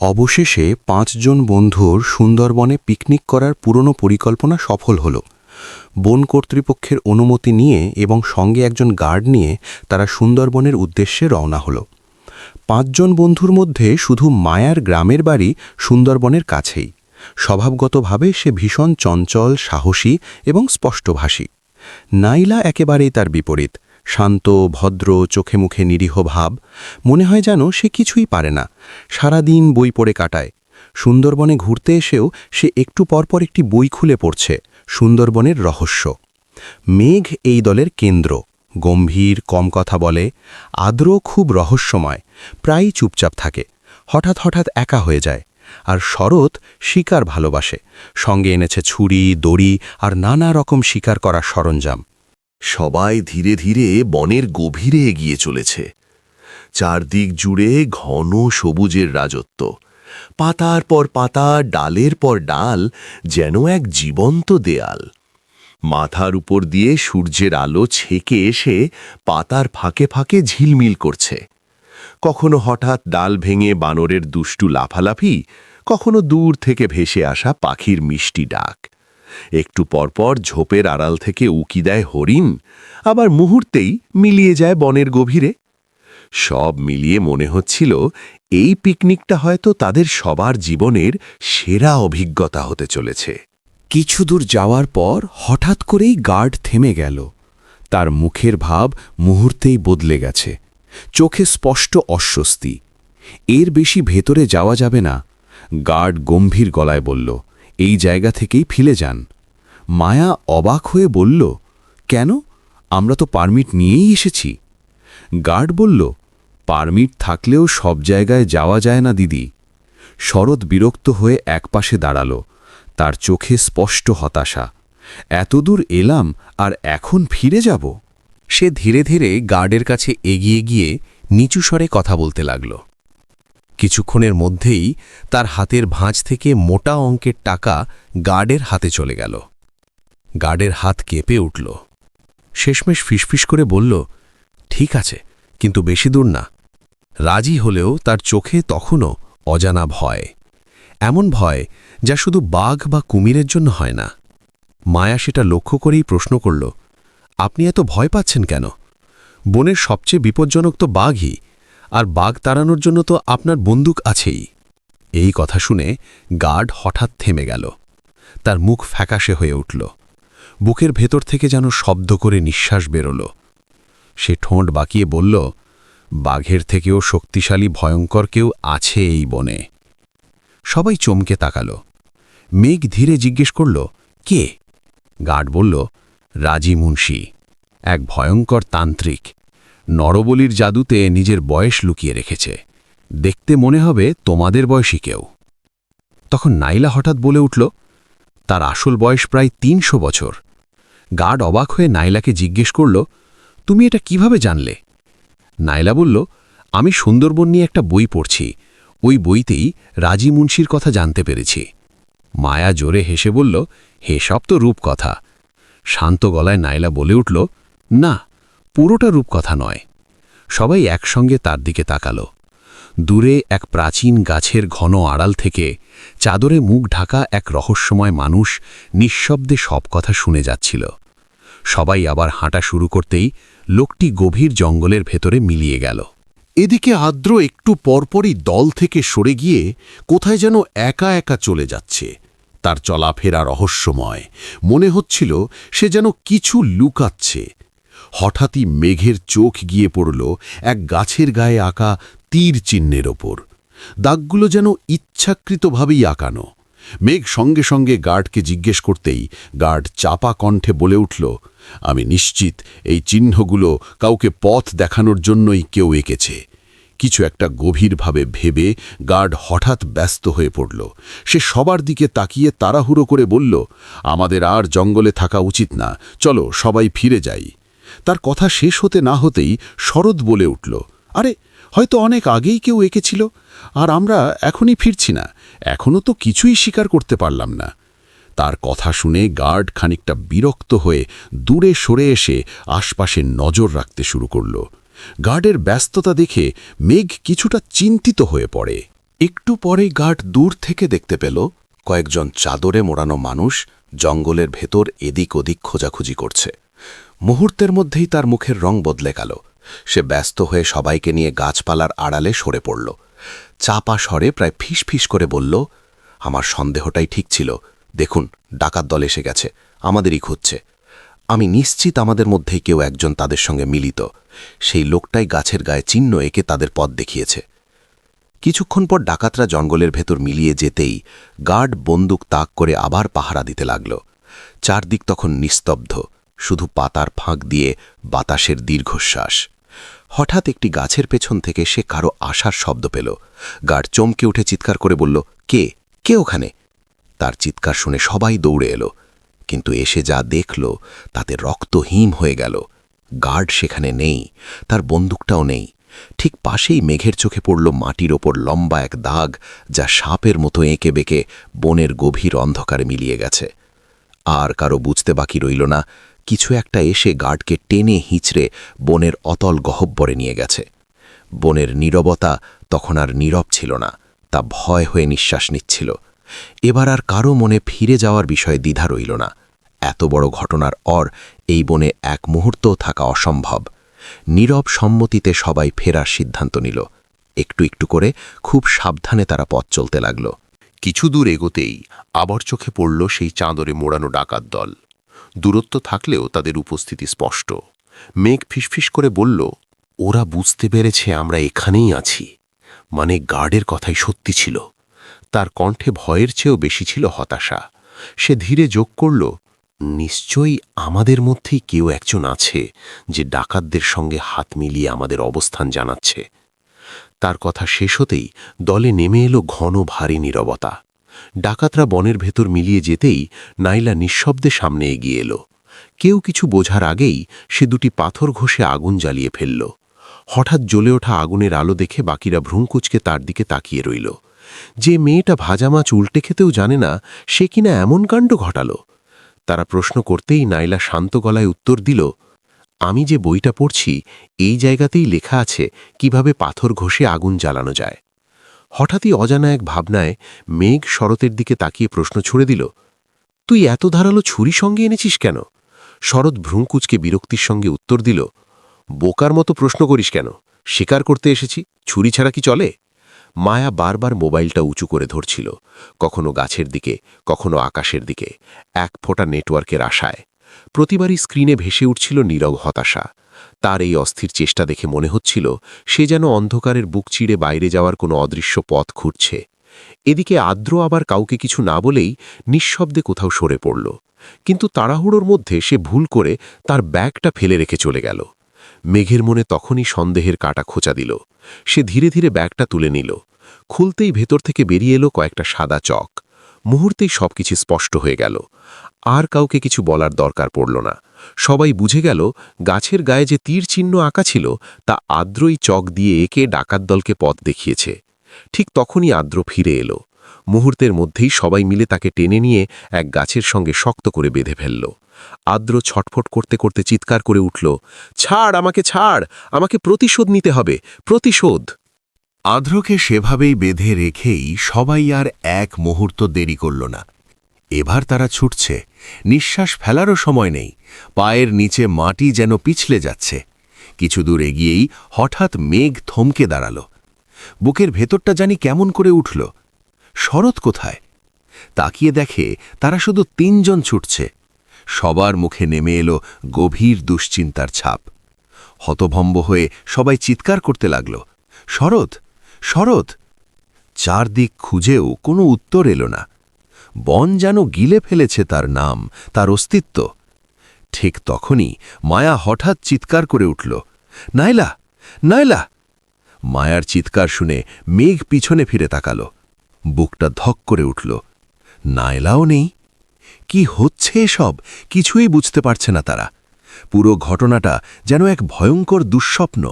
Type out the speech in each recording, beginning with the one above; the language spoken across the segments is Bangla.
অবশেষে ৫ জন বন্ধুর সুন্দরবনে পিকনিক করার পুরনো পরিকল্পনা সফল হল। বন কর্তৃপক্ষের অনুমতি নিয়ে এবং সঙ্গে একজন গার্ড নিয়ে তারা সুন্দরবনের উদ্দেশ্যে রওনা হল। ৫ জন বন্ধুর মধ্যে শুধু মায়ার গ্রামের বাড়ি সুন্দরবনের কাছেই। স্বভাবগতভাবে সে ভীষণ চঞ্চল, সাহসী এবং স্পষ্টভাষী। নাইলা একেবারেই তার বিপরীত, শান্ত, ভদ্র, চোখে মুখে নিরীহ ভাব। মনে হয় যেন সে কিছুই পারে না, সারাদিন বই পড়ে কাটায়। সুন্দরবনে ঘুরতে এসেও সে একটু পরপর একটি বই খুলে পড়ছে, সুন্দরবনের রহস্য। মেঘ এই দলের কেন্দ্র, গম্ভীর, কম কথা বলে। আদ্র খুব রহস্যময়, প্রায়ই চুপচাপ থাকে, হঠাৎ হঠাৎ একা হয়ে যায়। আর শরৎ শিকার ভালোবাসে, সঙ্গে এনেছে ছুরি, দড়ি আর নানা রকম শিকার করার সরঞ্জাম। সবাই ধীরে ধীরে বনের গভীরে এগিয়ে চলেছে। চারদিক জুড়ে ঘন সবুজের রাজত্ব, পাতার পর পাতা, ডালের পর ডাল, যেন এক জীবন্ত দেয়াল। মাথার উপর দিয়ে সূর্যের আলো ছেকে এসে পাতার ফাঁকে ফাঁকে ঝিলমিল করছে। কখনো হঠাৎ ডাল ভেঙে বানরের দুষ্টু লাফালাফি, কখনো দূর থেকে ভেসে আসা পাখির মিষ্টি ডাক। একটু পরপর ঝোপের আড়াল থেকে উকি দেয় হরিণ, আবার মুহূর্তেই মিলিয়ে যায় বনের গভীরে। সব মিলিয়ে মনে হচ্ছিল এই পিকনিকটা হয়তো তাদের সবার জীবনের সেরা অভিজ্ঞতা হতে চলেছে। কিছু দূর যাওয়ার পর হঠাৎ করেই গার্ড থেমে গেল। তার মুখের ভাব মুহূর্তেই বদলে গেছে, চোখে স্পষ্ট অস্বস্তি। এর বেশি ভেতরে যাওয়া যাবে না, গার্ড গম্ভীর গলায় বলল। এই জায়গা থেকেই ফিরে যান। মায়া অবাক হয়ে বলল, কেন? আমরা তো পারমিট নিয়েই এসেছি। গার্ড বলল, পারমিট থাকলেও সব জায়গায় যাওয়া যায় না দিদি। শরৎ বিরক্ত হয়ে একপাশে দাঁড়াল, তার চোখে স্পষ্ট হতাশা। এতদূর এলাম আর এখন ফিরে যাব? সে ধীরে ধীরে গার্ডের কাছে এগিয়ে গিয়ে নিচু স্বরে কথা বলতে লাগল। কিছুক্ষণের মধ্যেই তার হাতের ভাঁজ থেকে মোটা অঙ্কের টাকা গার্ডের হাতে চলে গেল। গার্ডের হাত কেঁপে উঠল। শেষমেশ ফিসফিস করে বলল, ঠিক আছে, কিন্তু বেশি দূর না। রাজি হলেও তার চোখে তখনও অজানা ভয়, এমন ভয় যা শুধু বাঘ বা কুমিরের জন্য হয় না। মায়া সেটা লক্ষ্য করেই প্রশ্ন করল, আপনি এত ভয় পাচ্ছেন কেন? বনের সবচেয়ে বিপজ্জনক তো বাঘই, আর বাঘ তাড়ানোর জন্য তো আপনার বন্দুক আছেই। এই কথা শুনে গার্ড হঠাৎ থেমে গেল। তার মুখ ফ্যাকাশে হয়ে উঠল, বুকের ভেতর থেকে যেন শব্দ করে নিঃশ্বাস বেরোল। সে ঠোঁট বাঁকিয়ে বলল, বাঘের থেকেও শক্তিশালী ভয়ঙ্কর কেউ আছে এই বনে। সবাই চমকে তাকাল। মেঘ ধীরে জিজ্ঞেস করল, কে? গার্ড বলল, রাজি মুন্সি, এক ভয়ঙ্কর তান্ত্রিক। নরবলির জাদুতে নিজের বয়স লুকিয়ে রেখেছে। দেখতে মনে হবে তোমাদের বয়সী কেউ। তখন নাইলা হঠাৎ বলে উঠল, তার আসল বয়স প্রায় ৩০০ বছর। গার্ড অবাক হয়ে নাইলাকে জিজ্ঞেস করল, তুমি এটা কিভাবে জানলে? নাইলা বলল, আমি সুন্দরবন নিয়ে একটা বই পড়ছি, ওই বইতেই রাজি মুন্সির কথা জানতে পেরেছি। মায়া জোরে হেসে বলল, হে সব তো রূপকথা। শান্ত গলায় নাইলা বলে উঠল, না, পুরোটা রূপকথা নয়। সবাই একসঙ্গে তার দিকে তাকাল। দূরে এক প্রাচীন গাছের ঘন আড়াল থেকে চাদরে মুখ ঢাকা এক রহস্যময় মানুষ নিঃশব্দে সব কথা শুনে যাচ্ছিল। সবাই আবার হাঁটা শুরু করতেই লোকটি গভীর জঙ্গলের ভেতরে মিলিয়ে গেল। এদিকে আদ্র একটু পরপরই দল থেকে সরে গিয়ে কোথায় যেন একা একা চলে যাচ্ছে। তার চলাফেরা রহস্যময়, মনে হচ্ছিল সে যেন কিছু লুকাচ্ছে। হঠাৎই মেঘের চোখ গিয়ে পড়ল এক গাছের গায়ে আঁকা তীর চিহ্নের ওপর। দাগগুলো যেন ইচ্ছাকৃতভাবেই আঁকানো। মেঘ সঙ্গে সঙ্গে গার্ডকে জিজ্ঞেস করতেই গার্ড চাপা কণ্ঠে বলে উঠল, আমি নিশ্চিত এই চিহ্নগুলো কাউকে পথ দেখানোর জন্যই কেউ এঁকেছে। কিছু একটা গভীরভাবে ভেবে গার্ড হঠাৎ ব্যস্ত হয়ে পড়ল। সে সবার দিকে তাকিয়ে তাড়াহুড়ো করে বলল, আমাদের আর জঙ্গলে থাকা উচিত না, চলো সবাই ফিরে যাই। তার কথা শেষ হতে না হতেই শরৎ বলে উঠল, আরে, হয়তো অনেক আগেই কেউ এঁকেছিল, আর আমরা এখনই ফিরছি না। এখনও তো কিছুই স্বীকার করতে পারলাম না। তার কথা শুনে গার্ড খানিকটা বিরক্ত হয়ে দূরে সরে এসে আশপাশে নজর রাখতে শুরু করল। গার্ডের ব্যস্ততা দেখে মেঘ কিছুটা চিন্তিত হয়ে পড়ে। একটু পরেই গার্ড দূর থেকে দেখতে পেল কয়েকজন চাদরে মোড়ানো মানুষ জঙ্গলের ভেতর এদিক ওদিক খোঁজাখুঁজি করছে। মুহূর্তের মধ্যেই তার মুখের রং বদলে গেল। সে ব্যস্ত হয়ে সবাইকে নিয়ে গাছপালার আড়ালে সরে পড়ল। চাপা স্বরে প্রায় ফিস করে বলল, আমার সন্দেহটাই ঠিক ছিল। দেখুন, ডাকাত দল এসে গেছে, আমাদেরই খুঁজছে। আমি নিশ্চিত আমাদের মধ্যেই কেউ একজন তাদের সঙ্গে মিলিত। সেই লোকটাই গাছের গায়ে চিহ্ন এঁকে তাদের পথ দেখিয়েছে। কিছুক্ষণ পর ডাকাতরা জঙ্গলের ভেতর মিলিয়ে যেতেই গার্ড বন্দুক তাক করে আবার পাহারা দিতে লাগল। চারদিক তখন নিস্তব্ধ, শুধু পাতার ফাঁক দিয়ে বাতাসের দীর্ঘশ্বাস। হঠাৎ একটি গাছের পেছন থেকে সে কারো আসার শব্দ পেল। গার্ড চমকে উঠে চিৎকার করে বলল, কে কে ওখানে? তার চিৎকার শুনে সবাই দৌড়ে এলো, কিন্তু এসে যা দেখল তাতে রক্তহীন হয়ে গেল। গার্ড সেখানে নেই, তার বন্দুকটাও নেই। ঠিক পাশেই মেঘের চোখে পড়ল মাটির ওপর লম্বা এক দাগ, যা সাপের মতো এঁকে বেঁকে বনের গভীর অন্ধকারে মিলিয়ে গেছে। আর কারো বুঝতে বাকি রইল না, কিছু একটা এসে গার্ডকে টেনে হিঁচড়ে বনের অতল গহ্বরে নিয়ে গেছে। বনের নীরবতা তখন আর নীরব ছিল না, তা ভয় হয়ে নিঃশ্বাস নিচ্ছিল। এবার আর কারো মনে ফিরে যাওয়ার বিষয়ে দ্বিধা রইল না। এত বড় ঘটনার এই বনে এক মুহূর্তও থাকা অসম্ভব। নীরব সম্মতিতে সবাই ফেরার সিদ্ধান্ত নিল। একটু একটু করে খুব সাবধানে তারা পথ চলতে লাগল। কিছু দূর এগোতেই আবার চোখে পড়ল সেই চাদরে মোড়ানো ডাকাত দল। দূরত্ব থাকলেও তাদের উপস্থিতি স্পষ্ট। মেঘ ফিসফিস করে বলল, ওরা বুঝতে পেরেছে আমরা এখানেই আছি। মানে গার্ডের কথাই সত্যি ছিল। তার কণ্ঠে ভয়ের চেয়েও বেশি ছিল হতাশা। সে ধীরে যোগ করল, নিশ্চয়ই আমাদের মধ্যেই কেউ একজন আছে যে ডাকাতদের সঙ্গে হাত মিলিয়ে আমাদের অবস্থান জানাচ্ছে। তার কথা শেষ হতেই দলে নেমে এলো ঘন ভারী নীরবতা। ডাকাতরা বনের ভেতর মিলিয়ে যেতেই নাইলা নিঃশব্দে সামনে এগিয়ে এলো। কেউ কিছু বোঝার আগেই সে দুটি পাথর ঘষে আগুন জ্বালিয়ে ফেলল। হঠাৎ জ্বলে ওঠা আগুনের আলো দেখে বাকিরা ভ্রূকুঁচকে তার দিকে তাকিয়ে রইল। যে মেয়েটা ভাজা মাছ উল্টে খেতেও জানে না, সে কিনা এমন কাণ্ড ঘটাল। তারা প্রশ্ন করতেই নাইলা শান্ত গলায় উত্তর দিল, আমি যে বইটা পড়ছি এই জায়গাতেই লেখা আছে কিভাবে পাথর ঘষে আগুন জ্বালানো যায়। হঠাৎই অজানা এক ভাবনায় মেঘ শরতের দিকে তাকিয়ে প্রশ্ন ছুড়ে দিল, তুই এত ধারালো ছুরি সঙ্গে এনেছিস কেন? শরৎ ভ্রূকুঁচকে বিরক্তির সঙ্গে উত্তর দিল, বোকার মতো প্রশ্ন করিস কেন? শিকার করতে এসেছি, ছুরি ছাড়া কি চলে? মায়া বারবার মোবাইলটা উঁচু করে ধরছিল, কখনো গাছের দিকে, কখনো আকাশের দিকে, এক ফোঁটা নেটওয়ার্কের আশায়। প্রতিবারই স্ক্রিনে ভেসে উঠছিল নীরব হতাশা। তার এই অস্থির চেষ্টা দেখে মনে হচ্ছিল সে যেন অন্ধকারের বুক চিড়ে বাইরে যাওয়ার কোনো অদৃশ্য পথ খুঁজছে। এদিকে আর্দ্র আবার কাউকে কিছু না বলেই নিঃশব্দে কোথাও সরে পড়ল, কিন্তু তাড়াহুড়োর মধ্যে সে ভুল করে তার ব্যাগটা ফেলে রেখে চলে গেল। মেঘের মনে তখনই সন্দেহের কাঁটা খোঁচা দিল। সে ধীরে ধীরে ব্যাগটা তুলে নিল। খুলতেই ভেতর থেকে বেরিয়ে এলো কয়েকটা সাদা চক। মুহূর্তেই সবকিছু স্পষ্ট হয়ে গেল। আর কাউকে কিছু বলার দরকার পড়ল না। সবাই বুঝে গেল গাছের গায়ে যে তীর চিহ্ন আঁকা ছিল তা আর্দ্রই চক দিয়ে এঁকে ডাকাত দলকে পথ দেখিয়েছে। ঠিক তখনই আর্দ্র ফিরে এলো। মুহূর্তের মধ্যেই সবাই মিলে তাকে টেনে নিয়ে এক গাছের সঙ্গে শক্ত করে বেঁধে ফেলল। আর্দ্র ছটফট করতে করতে চিৎকার করে উঠল, ছাড়, আমাকে ছাড়, আমাকে প্রতিশোধ নিতে হবে, প্রতিশোধ। আর্দ্রকে সেভাবেই বেঁধে রেখেই সবাই আর এক মুহূর্ত দেরি করল না। এবার তারা ছুটছে, নিঃশ্বাস ফেলারও সময় নেই। পায়ের নিচে মাটি যেন পিছলে যাচ্ছে। কিছু দূর এগিয়েই হঠাৎ মেঘ থমকে দাঁড়াল। বুকের ভেতরটা জানি কেমন করে উঠল। শরৎ কোথায়? তাকিয়ে দেখে তারা শুধু তিনজন ছুটছে। সবার মুখে নেমে এলো গভীর দুশ্চিন্তার ছাপ। হতভম্ব হয়ে সবাই চিৎকার করতে লাগল, শরৎ, শরৎ! চারদিক খুঁজেও কোনো উত্তর এলো না। বন যেন গিলে ফেলেছে তার নাম, তার অস্তিত্ব। ঠিক তখনই মায়া হঠাৎ চিৎকার করে উঠল, নাইলা, নাইলা! মায়ার চিৎকার শুনে মেঘ পিছনে ফিরে তাকাল। বুকটা ধক করে উঠল। নাইলাও নেই। কি হচ্ছে এসব? কিছুই বুঝতে পারছে না তারা। পুরো ঘটনাটা যেন এক ভয়ঙ্কর দুঃস্বপ্ন,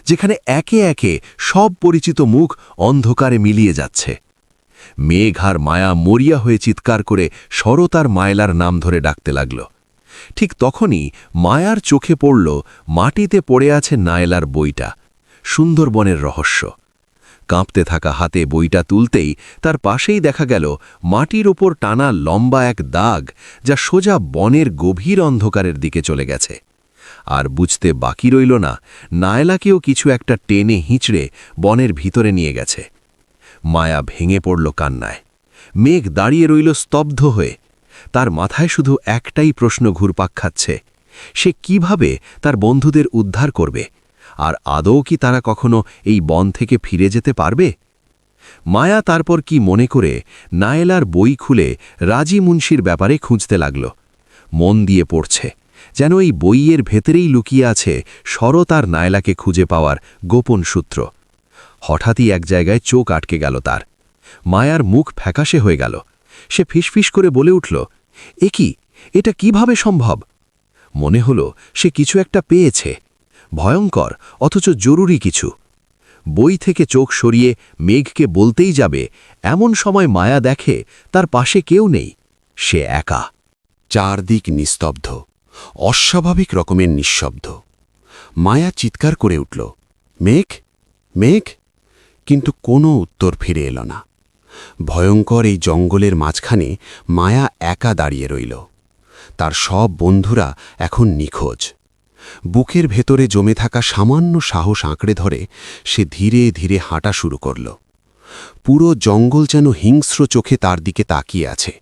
যেখানে একে একে সব পরিচিত মুখ অন্ধকারে মিলিয়ে যাচ্ছে। মেঘ আর মায়া মরিয়া হয়ে চিৎকার করে শরৎ আর মায়লার নাম ধরে ডাকতে লাগল। ঠিক তখনই মায়ার চোখে পড়ল মাটিতে পড়ে আছে নায়লার বইটা, সুন্দরবনের রহস্য। কাঁপতে থাকা হাতে বইটা তুলতেই তার পাশেই দেখা গেল মাটির ওপর টানা লম্বা এক দাগ, যা সোজা বনের গভীর অন্ধকারের দিকে চলে গেছে। আর বুঝতে বাকি রইল না, নায়লাকেও কিছু একটা টেনে হিঁচড়ে বনের ভিতরে নিয়ে গেছে। মায়া ভেঙে পড়ল কান্নায়। মেঘ দাঁড়িয়ে রইল স্তব্ধ হয়ে। তার মাথায় শুধু একটাই প্রশ্ন ঘুরপাক খাচ্ছে, সে কিভাবে তার বন্ধুদের উদ্ধার করবে, আর আদৌ কি তারা কখনো এই বন থেকে ফিরে যেতে পারবে? মায়া তারপর কি মনে করে নায়লার বই খুলে রাজি মুন্সির ব্যাপারে খুঁজতে লাগল। মন দিয়ে পড়ছে, যেন এই বইয়ের ভেতরেই লুকিয়ে আছে শরৎ আর নায়লাকে খুঁজে পাওয়ার গোপন সূত্র। হঠাৎই এক জায়গায় চোখ আটকে গেল তার। মায়ার মুখ ফ্যাকাশে হয়ে গেল। সে ফিসফিস করে বলে উঠল, এ কি, এটা কিভাবে সম্ভব? মনে হলো সে কিছু একটা পেয়েছে, ভয়ঙ্কর অথচ জরুরি কিছু। বই থেকে চোখ সরিয়ে মেঘকে বলতেই যাবে, এমন সময় মায়া দেখে তার পাশে কেউ নেই, সে একা। চারদিক নিস্তব্ধ, অস্বাভাবিক রকমের নিঃশব্দ। মায়া চিৎকার করে উঠল, মেঘ, মেঘ! কিন্তু কোনো উত্তর ফিরে এল না। ভয়ঙ্কর এই জঙ্গলের মাঝখানে মায়া একা দাঁড়িয়ে রইল। তার সব বন্ধুরা এখন নিখোঁজ। বুকের ভেতরে জমে থাকা সামান্য সাহস আঁকড়ে ধরে সে ধীরে ধীরে হাঁটা শুরু করল। পুরো জঙ্গল যেন হিংস্র চোখে তার দিকে তাকিয়ে আছে।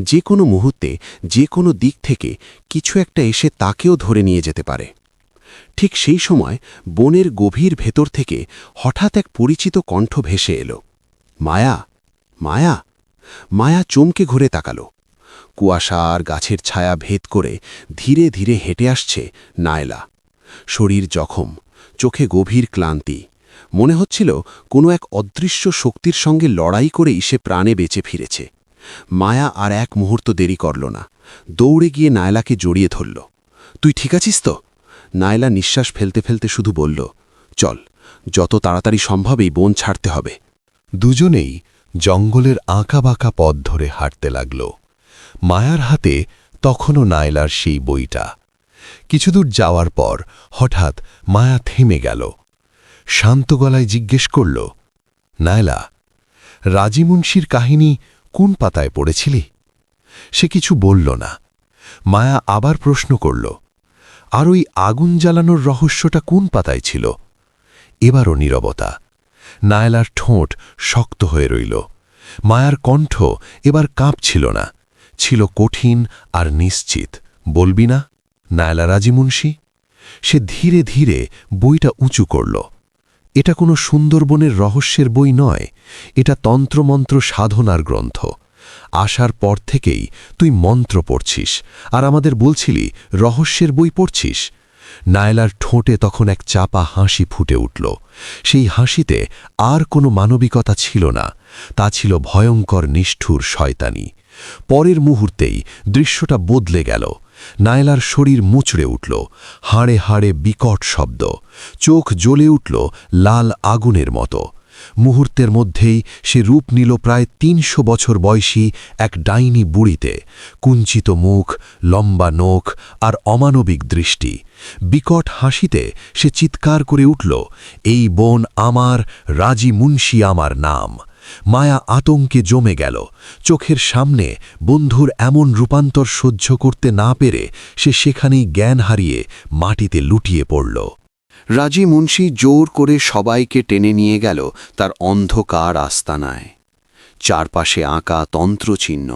যে কোনো মুহূর্তে যে কোনো দিক থেকে কিছু একটা এসে তাকেও ধরে নিয়ে যেতে পারে। ঠিক সেই সময় বনের গভীর ভেতর থেকে হঠাৎ এক পরিচিত কণ্ঠ ভেসে এলো, মায়া, মায়া! মায়া চমকে ঘুরে তাকাল। কুয়াশা আর গাছের ছায়া ভেদ করে ধীরে ধীরে হেঁটে আসছে নায়লা। শরীর জখম, চোখে গভীর ক্লান্তি। মনে হচ্ছিল কোনো এক অদৃশ্য শক্তির সঙ্গে লড়াই করেই সে প্রাণে বেঁচে ফিরেছে। মায়া আর এক মুহূর্ত দেরি করল না, দৌড়ে গিয়ে নায়লাকে জড়িয়ে ধরল। তুই ঠিক আছিস তো? নায়লা নিঃশ্বাস ফেলতে ফেলতে শুধু বলল, চল, যত তাড়াতাড়ি সম্ভব এই বন ছাড়তে হবে। দুজনেই জঙ্গলের আঁকাবাঁকা পথ ধরে হাঁটতে লাগল। মায়ার হাতে তখনও নায়লার সেই বইটা। কিছুদূর যাওয়ার পর হঠাৎ মায়া থেমে গেল। শান্ত গলায় জিজ্ঞেস করল, নায়লা, রাজি মুন্সির কাহিনী কোন পাতায় পড়েছিলি? সে কিছু বলল না। মায়া আবার প্রশ্ন করল, আর ওই আগুন জ্বালানোর রহস্যটা কোন পাতায় ছিল? এবারও নীরবতা। নায়লার ঠোঁট শক্ত হয়ে রইল। মায়ার কণ্ঠ এবার কাঁপছিল না, ছিল কঠিন আর নিশ্চিত। বলবি না, নায়লা রাজি মুন্সি? সে ধীরে ধীরে বইটা উঁচু করল। এটা কোনো সুন্দরবনের রহস্যের বই নয়, এটা তন্ত্রমন্ত্র সাধনার গ্রন্থ। আসার পর থেকেই তুই মন্ত্র পড়ছিস, আর আমাদের বলছিলি রহস্যের বই পড়ছিস। নায়লার ঠোঁটে তখন এক চাপা হাসি ফুটে উঠল। সেই হাসিতে আর কোনো মানবিকতা ছিল না, তা ছিল ভয়ঙ্কর নিষ্ঠুর শয়তানি। পরের মুহূর্তেই দৃশ্যটা বদলে গেল। নায়লার শরীর মুচড়ে উঠল, হাড়ে হাড়ে বিকট শব্দ, চোখ জ্বলে উঠল লাল আগুনের মতো। মুহূর্তের মধ্যেই সে রূপ নিল প্রায় ৩০০ বছর বয়সী এক ডাইনি বুড়িতে। কুঞ্চিত মুখ, লম্বা নখ আর অমানবিক দৃষ্টি। বিকট হাসিতে সে চিৎকার করে উঠল, এই বন আমার, রাজি মুন্সি আমার নাম। মায়া আতঙ্কে জমে গেল। চোখের সামনে বন্ধুর এমন রূপান্তর সহ্য করতে না পেরে সে সেখানেই জ্ঞান হারিয়ে মাটিতে লুটিয়ে পড়ল। রাজি মুন্সি জোর করে সবাইকে টেনে নিয়ে গেল তার অন্ধকার আস্তানায়। চারপাশে আঁকা তন্ত্রচিহ্ন,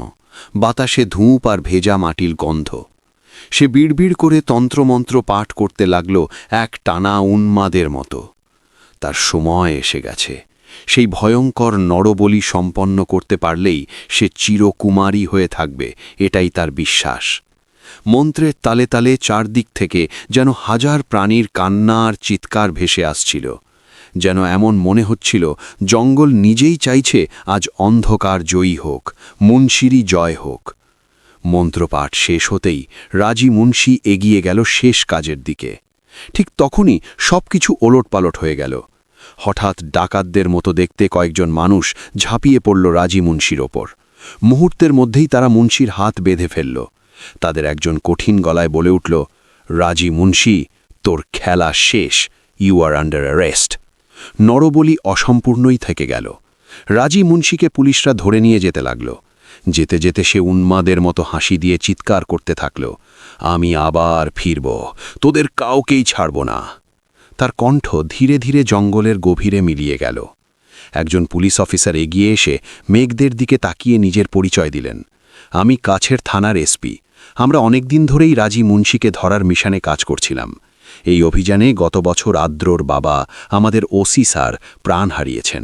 বাতাসে ধূপ আর ভেজা মাটির গন্ধ। সে বিড়বিড় করে তন্ত্রমন্ত্র পাঠ করতে লাগল এক টানা উন্মাদের মতো। তার সময় এসে গেছে। সেই ভয়ঙ্কর নরবলি সম্পন্ন করতে পারলেই সে চিরকুমারী হয়ে থাকবে, এটাই তার বিশ্বাস। মন্ত্রের তালে তালে চারদিক থেকে যেন হাজার প্রাণীর কান্না আর চিৎকার ভেসে আসছিল। যেন এমন মনে হচ্ছিল জঙ্গল নিজেই চাইছে আজ অন্ধকার জয়ী হোক, মুন্সিরই জয় হোক। মন্ত্রপাঠ শেষ হতেই রাজি মুন্সি এগিয়ে গেল শেষ কাজের দিকে। ঠিক তখনই সবকিছু ওলটপালট হয়ে গেল। হঠাৎ ডাকাতদের মতো দেখতে কয়েকজন মানুষ ঝাঁপিয়ে পড়ল রাজি মুন্সির ওপর। মুহূর্তের মধ্যেই তারা মুন্সির হাত বেঁধে ফেলল। তাদের একজন কঠিন গলায় বলে উঠল, রাজি মুন্সি, তোর খেলা শেষ, ইউ আর আন্ডার অ্যারেস্ট। নরবলি অসম্পূর্ণই থেকে গেল। রাজি মুন্সিকে পুলিশরা ধরে নিয়ে যেতে লাগল। যেতে যেতে সে উন্মাদের মতো হাসি দিয়ে চিৎকার করতে থাকল, আমি আবার ফিরব, তোদের কাউকেই ছাড়ব না। তার কণ্ঠ ধীরে ধীরে জঙ্গলের গভীরে মিলিয়ে গেল। একজন পুলিশ অফিসার এগিয়ে এসে মেঘদের দিকে তাকিয়ে নিজের পরিচয় দিলেন, আমি কাছের থানার এসপি। আমরা অনেক দিন ধরেই রাজি মুন্সিকে ধরার মিশনে কাজ করছিলাম। এই অভিযানে গত বছর আদ্রর বাবা, আমাদের ওসি স্যার, প্রাণ হারিয়েছেন।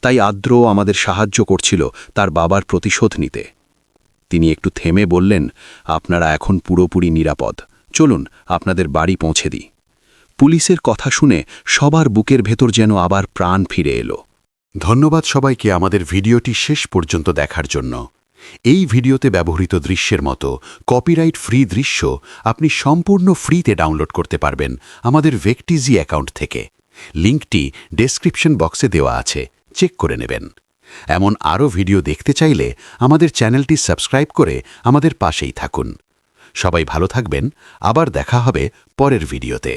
তাই আদ্র আমাদের সাহায্য করছিল তার বাবার প্রতিশোধ নিতে। তিনি একটু থেমে বললেন, আপনারা এখন পুরোপুরি নিরাপদ, চলুন আপনাদের বাড়ি পৌঁছে দিই। পুলিশের কথা শুনে সবার বুকের ভেতর যেন আবার প্রাণ ফিরে এলো। ধন্যবাদ সবাইকে আমাদের ভিডিওটি শেষ পর্যন্ত দেখার জন্য। এই ভিডিওতে ব্যবহৃত দৃশ্যের মতো কপিরাইট ফ্রি দৃশ্য আপনি সম্পূর্ণ ফ্রিতে ডাউনলোড করতে পারবেন আমাদের ভেকটিজি অ্যাকাউন্ট থেকে। লিঙ্কটি ডেসক্রিপশন বক্সে দেওয়া আছে, চেক করে নেবেন। এমন আরও ভিডিও দেখতে চাইলে আমাদের চ্যানেলটি সাবস্ক্রাইব করে আমাদের পাশেই থাকুন। সবাই ভালো থাকবেন, আবার দেখা হবে পরের ভিডিওতে।